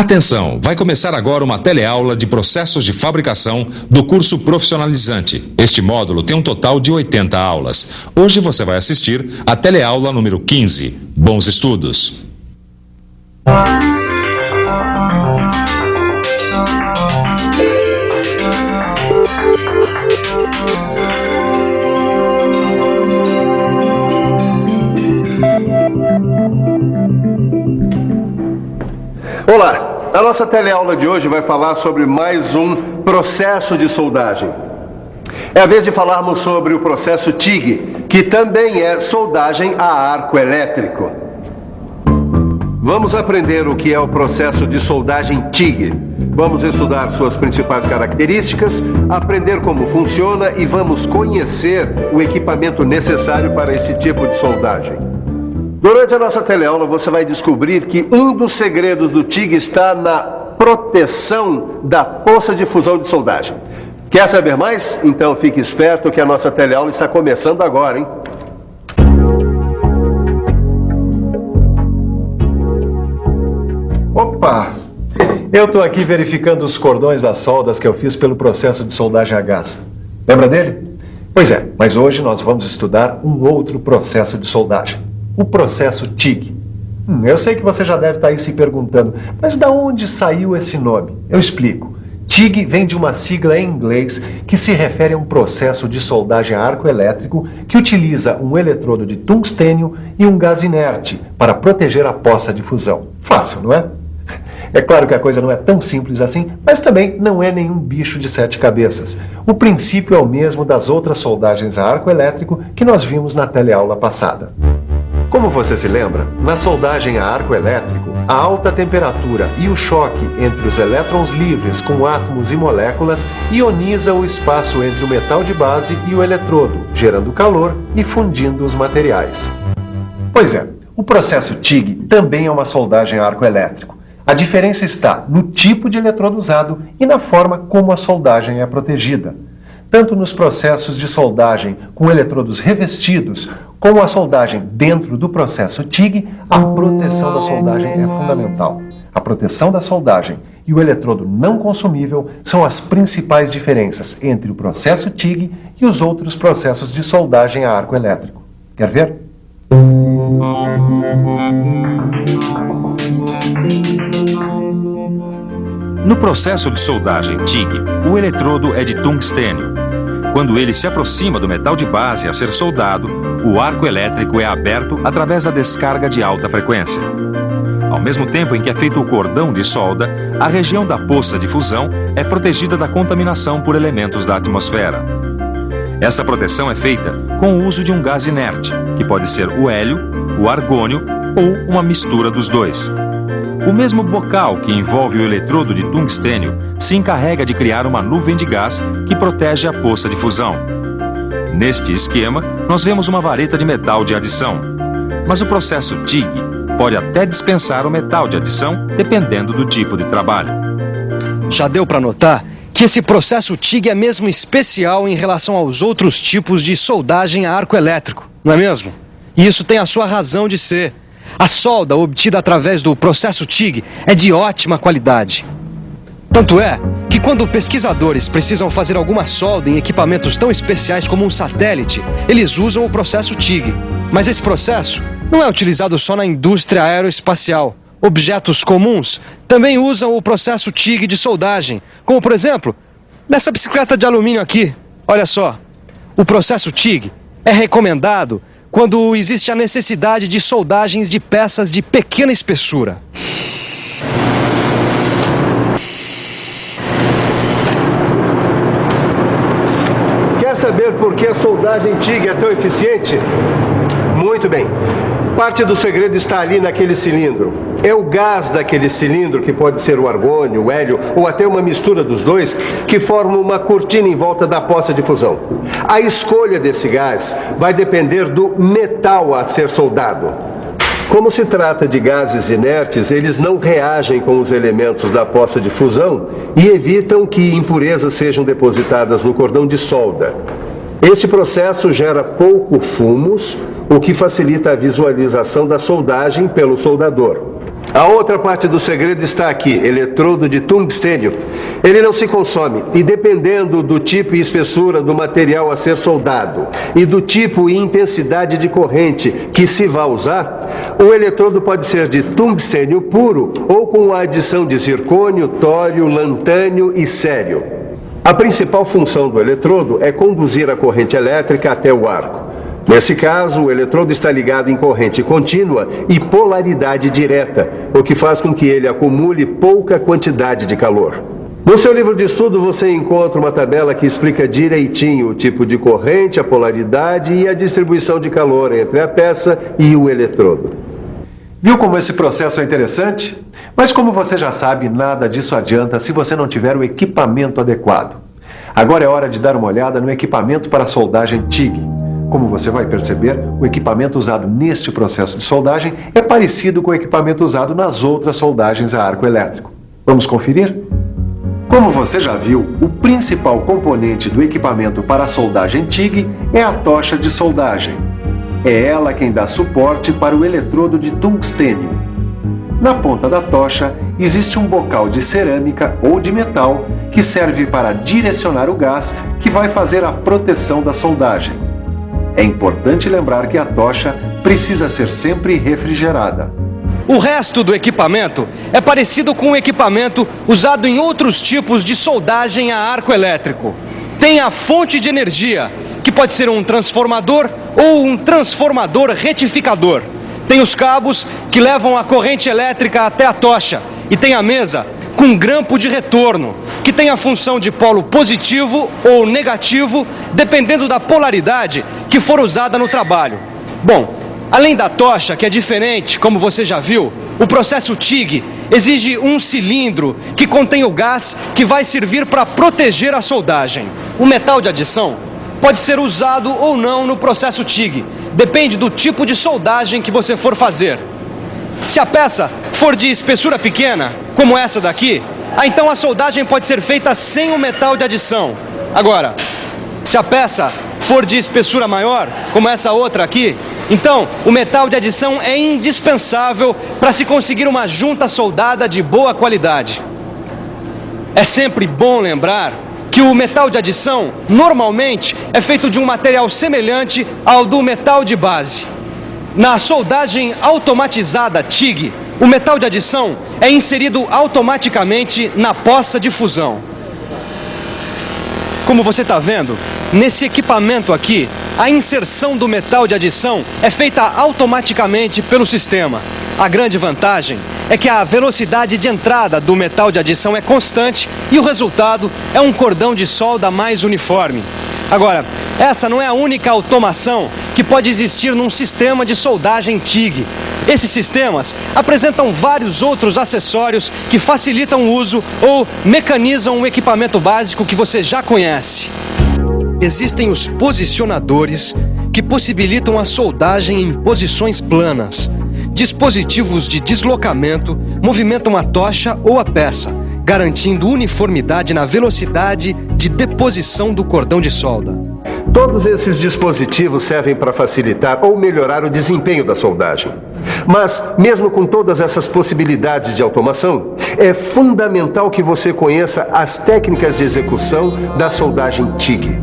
Atenção, vai começar agora uma teleaula de processos de fabricação do curso profissionalizante. Este módulo tem um total de 80 aulas. Hoje você vai assistir a teleaula número 15. Bons estudos! Olá! A nossa teleaula de hoje vai falar sobre mais um processo de soldagem. É a vez de falarmos sobre o processo TIG, que também é soldagem a arco elétrico. Vamos aprender o que é o processo de soldagem TIG. Vamos estudar suas principais características, aprender como funciona e vamos conhecer o equipamento necessário para esse tipo de soldagem. Durante a nossa teleaula, você vai descobrir que um dos segredos do TIG está na proteção da poça de fusão de soldagem. Quer saber mais? Então fique esperto que a nossa teleaula está começando agora, hein? Opa! Eu estou aqui verificando os cordões das soldas que eu fiz pelo processo de soldagem a gás. Lembra dele? Pois é, mas hoje nós vamos estudar um outro processo de soldagem. O processo TIG. Eu sei que você já deve estar aí se perguntando, mas de onde saiu esse nome? Eu explico. TIG vem de uma sigla em inglês que se refere a um processo de soldagem a arco elétrico que utiliza um eletrodo de tungstênio e um gás inerte para proteger a poça de fusão. Fácil, não é? É claro que a coisa não é tão simples assim, mas também não é nenhum bicho de 7 cabeças. O princípio é o mesmo das outras soldagens a arco elétrico que nós vimos na teleaula passada. Como você se lembra, na soldagem a arco elétrico, a alta temperatura e o choque entre os elétrons livres com átomos e moléculas ioniza o espaço entre o metal de base e o eletrodo, gerando calor e fundindo os materiais. Pois é, o processo TIG também é uma soldagem a arco elétrico. A diferença está no tipo de eletrodo usado e na forma como a soldagem é protegida. Tanto nos processos de soldagem com eletrodos revestidos, como a soldagem dentro do processo TIG, a proteção da soldagem é fundamental. A proteção da soldagem e o eletrodo não consumível são as principais diferenças entre o processo TIG e os outros processos de soldagem a arco elétrico. Quer ver? No processo de soldagem TIG, o eletrodo é de tungstênio. Quando ele se aproxima do metal de base a ser soldado, o arco elétrico é aberto através da descarga de alta frequência. Ao mesmo tempo em que é feito o cordão de solda, a região da poça de fusão é protegida da contaminação por elementos da atmosfera. Essa proteção é feita com o uso de um gás inerte, que pode ser o hélio, o argônio ou uma mistura dos dois. O mesmo bocal que envolve o eletrodo de tungstênio se encarrega de criar uma nuvem de gás que protege a poça de fusão. Neste esquema, nós vemos uma vareta de metal de adição. Mas o processo TIG pode até dispensar o metal de adição, dependendo do tipo de trabalho. Já deu para notar que esse processo TIG é mesmo especial em relação aos outros tipos de soldagem a arco elétrico, não é mesmo? E isso tem a sua razão de ser. A solda obtida através do processo TIG é de ótima qualidade. Tanto é que quando pesquisadores precisam fazer alguma solda em equipamentos tão especiais como um satélite, eles usam o processo TIG. Mas esse processo não é utilizado só na indústria aeroespacial. Objetos comuns também usam o processo TIG de soldagem, como por exemplo, nessa bicicleta de alumínio aqui. Olha só, o processo TIG é recomendado quando existe a necessidade de soldagens de peças de pequena espessura. Quer saber por que a soldagem TIG é tão eficiente? Muito bem. Parte do segredo está ali naquele cilindro. É o gás daquele cilindro, que pode ser o argônio, o hélio ou até uma mistura dos dois, que forma uma cortina em volta da poça de fusão. A escolha desse gás vai depender do metal a ser soldado. Como se trata de gases inertes, eles não reagem com os elementos da poça de fusão e evitam que impurezas sejam depositadas no cordão de solda. Este processo gera pouco fumos, o que facilita a visualização da soldagem pelo soldador. A outra parte do segredo está aqui, eletrodo de tungstênio. Ele não se consome e, dependendo do tipo e espessura do material a ser soldado e do tipo e intensidade de corrente que se vai usar, o eletrodo pode ser de tungstênio puro ou com a adição de zircônio, tório, lantânio e cério. A principal função do eletrodo é conduzir a corrente elétrica até o arco. Nesse caso, o eletrodo está ligado em corrente contínua e polaridade direta, o que faz com que ele acumule pouca quantidade de calor. No seu livro de estudo, você encontra uma tabela que explica direitinho o tipo de corrente, a polaridade e a distribuição de calor entre a peça e o eletrodo. Viu como esse processo é interessante? Mas como você já sabe, nada disso adianta se você não tiver o equipamento adequado. Agora é hora de dar uma olhada no equipamento para soldagem TIG. Como você vai perceber, o equipamento usado neste processo de soldagem é parecido com o equipamento usado nas outras soldagens a arco elétrico. Vamos conferir? Como você já viu, o principal componente do equipamento para a soldagem TIG é a tocha de soldagem. É ela quem dá suporte para o eletrodo de tungstênio. Na ponta da tocha existe um bocal de cerâmica ou de metal que serve para direcionar o gás que vai fazer a proteção da soldagem. É importante lembrar que a tocha precisa ser sempre refrigerada. O resto do equipamento é parecido com o equipamento usado em outros tipos de soldagem a arco elétrico. Tem a fonte de energia, que pode ser um transformador ou um transformador retificador. Tem os cabos que levam a corrente elétrica até a tocha. E tem a mesa com grampo de retorno, que tem a função de polo positivo ou negativo, dependendo da polaridade que for usada no trabalho. Bom, além da tocha, que é diferente, como você já viu, o processo TIG exige um cilindro que contém o gás que vai servir para proteger a soldagem. O metal de adição pode ser usado ou não no processo TIG, depende do tipo de soldagem que você for fazer. Se a peça for de espessura pequena, como essa daqui, então a soldagem pode ser feita sem o metal de adição. Agora, se a peça for de espessura maior, como essa outra aqui, então o metal de adição é indispensável para se conseguir uma junta soldada de boa qualidade. É sempre bom lembrar que o metal de adição normalmente é feito de um material semelhante ao do metal de base. Na soldagem automatizada TIG, o metal de adição é inserido automaticamente na poça de fusão. Como você está vendo, nesse equipamento aqui, a inserção do metal de adição é feita automaticamente pelo sistema. A grande vantagem é que a velocidade de entrada do metal de adição é constante e o resultado é um cordão de solda mais uniforme. Agora, essa não é a única automação que pode existir num sistema de soldagem TIG. Esses sistemas apresentam vários outros acessórios que facilitam o uso ou mecanizam o equipamento básico que você já conhece. Existem os posicionadores, que possibilitam a soldagem em posições planas. Dispositivos de deslocamento movimentam a tocha ou a peça, garantindo uniformidade na velocidade de deposição do cordão de solda. Todos esses dispositivos servem para facilitar ou melhorar o desempenho da soldagem. Mas, mesmo com todas essas possibilidades de automação, é fundamental que você conheça as técnicas de execução da soldagem TIG.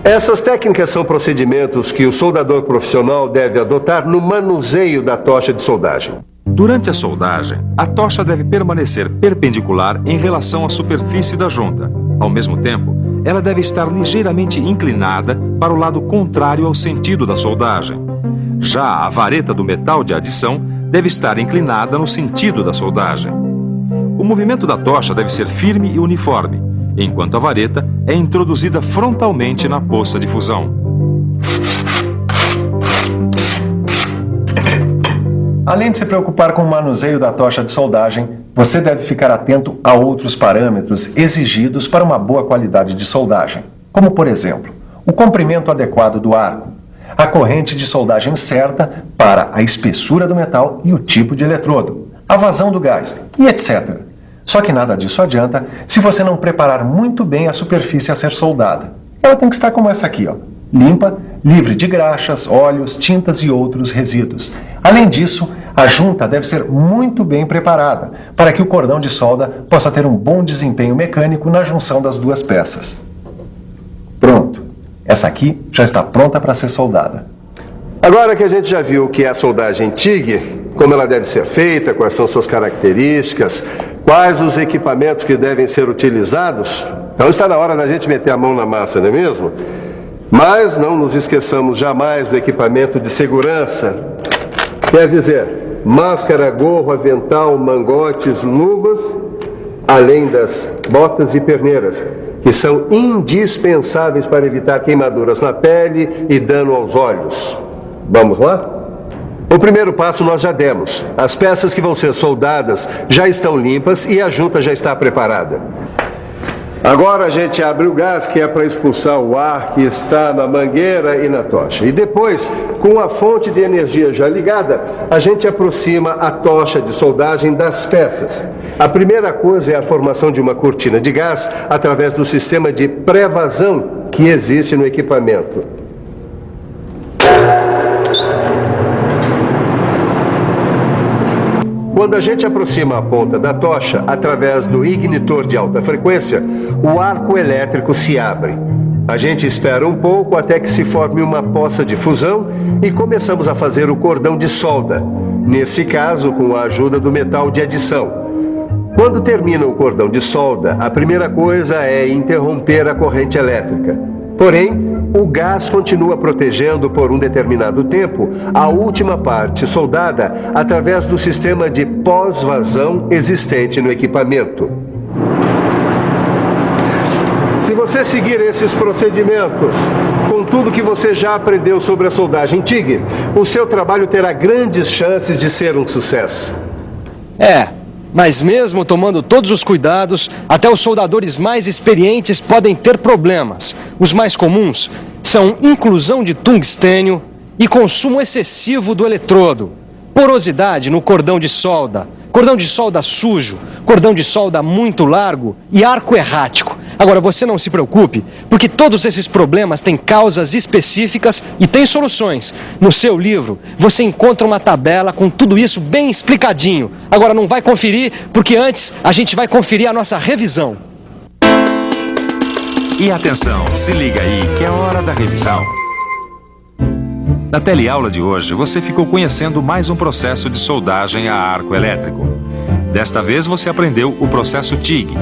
Essas técnicas são procedimentos que o soldador profissional deve adotar no manuseio da tocha de soldagem. Durante a soldagem, a tocha deve permanecer perpendicular em relação à superfície da junta. Ao mesmo tempo, ela deve estar ligeiramente inclinada para o lado contrário ao sentido da soldagem. Já a vareta do metal de adição deve estar inclinada no sentido da soldagem. O movimento da tocha deve ser firme e uniforme, enquanto a vareta é introduzida frontalmente na poça de fusão. Além de se preocupar com o manuseio da tocha de soldagem, você deve ficar atento a outros parâmetros exigidos para uma boa qualidade de soldagem, como, por exemplo, o comprimento adequado do arco, a corrente de soldagem certa para a espessura do metal e o tipo de eletrodo, a vazão do gás e etc. Só que nada disso adianta se você não preparar muito bem a superfície a ser soldada. Ela tem que estar como essa aqui, ó. limpa, livre de graxas, óleos, tintas e outros resíduos. Além disso, a junta deve ser muito bem preparada para que o cordão de solda possa ter um bom desempenho mecânico na junção das duas peças. Pronto. Essa aqui já está pronta para ser soldada. Agora que a gente já viu o que é a soldagem TIG, como ela deve ser feita, quais são suas características, quais os equipamentos que devem ser utilizados, então está na hora da gente meter a mão na massa, não é mesmo? Mas não nos esqueçamos jamais do equipamento de segurança. Quer dizer, máscara, gorro, avental, mangotes, luvas, além das botas e perneiras, que são indispensáveis para evitar queimaduras na pele e dano aos olhos. Vamos lá? O primeiro passo nós já demos. As peças que vão ser soldadas já estão limpas e a junta já está preparada. Agora a gente abre o gás, que é para expulsar o ar que está na mangueira e na tocha. E depois, com a fonte de energia já ligada, a gente aproxima a tocha de soldagem das peças. A primeira coisa é a formação de uma cortina de gás através do sistema de pré-vazão que existe no equipamento. Quando a gente aproxima a ponta da tocha, através do ignitor de alta frequência, o arco elétrico se abre. A gente espera um pouco até que se forme uma poça de fusão e começamos a fazer o cordão de solda, nesse caso com a ajuda do metal de adição. Quando termina o cordão de solda, a primeira coisa é interromper a corrente elétrica. Porém, o gás continua protegendo por um determinado tempo a última parte soldada através do sistema de pós-vazão existente no equipamento. Se você seguir esses procedimentos, com tudo que você já aprendeu sobre a soldagem TIG, o seu trabalho terá grandes chances de ser um sucesso. Mas mesmo tomando todos os cuidados, até os soldadores mais experientes podem ter problemas. Os mais comuns são inclusão de tungstênio e consumo excessivo do eletrodo, porosidade no cordão de solda sujo, cordão de solda muito largo e arco errático. Agora, você não se preocupe, porque todos esses problemas têm causas específicas e têm soluções. No seu livro, você encontra uma tabela com tudo isso bem explicadinho. Agora, não vai conferir, porque antes a gente vai conferir a nossa revisão. E atenção, se liga aí que é hora da revisão. Na teleaula de hoje, você ficou conhecendo mais um processo de soldagem a arco elétrico. Desta vez você aprendeu o processo TIG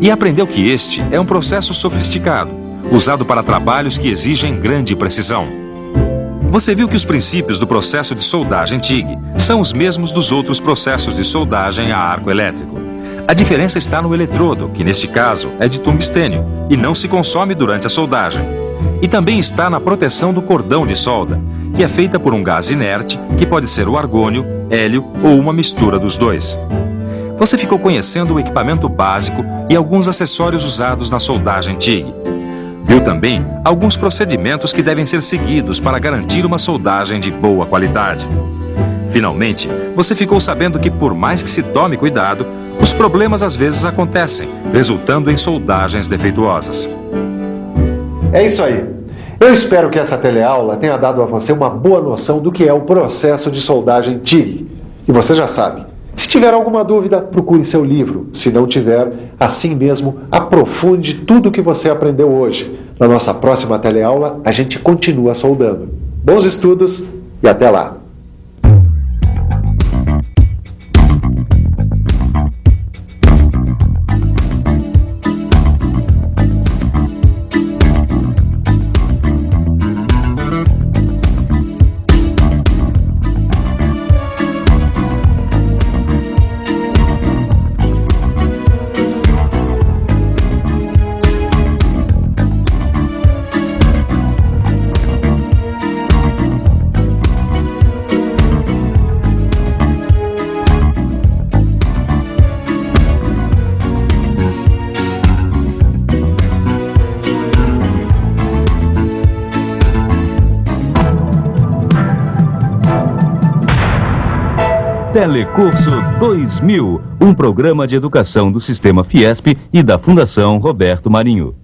e aprendeu que este é um processo sofisticado, usado para trabalhos que exigem grande precisão. Você viu que os princípios do processo de soldagem TIG são os mesmos dos outros processos de soldagem a arco elétrico. A diferença está no eletrodo, que neste caso é de tungstênio e não se consome durante a soldagem. E também está na proteção do cordão de solda, que é feita por um gás inerte, que pode ser o argônio, hélio ou uma mistura dos dois. Você ficou conhecendo o equipamento básico e alguns acessórios usados na soldagem TIG. Viu também alguns procedimentos que devem ser seguidos para garantir uma soldagem de boa qualidade. Finalmente, você ficou sabendo que, por mais que se tome cuidado, os problemas às vezes acontecem, resultando em soldagens defeituosas. É isso aí. Eu espero que essa teleaula tenha dado a você uma boa noção do que é o processo de soldagem TIG. E você já sabe. Se tiver alguma dúvida, procure seu livro. Se não tiver, assim mesmo, aprofunde tudo o que você aprendeu hoje. Na nossa próxima teleaula, a gente continua soldando. Bons estudos e até lá! Telecurso 2000, um programa de educação do Sistema Fiesp e da Fundação Roberto Marinho.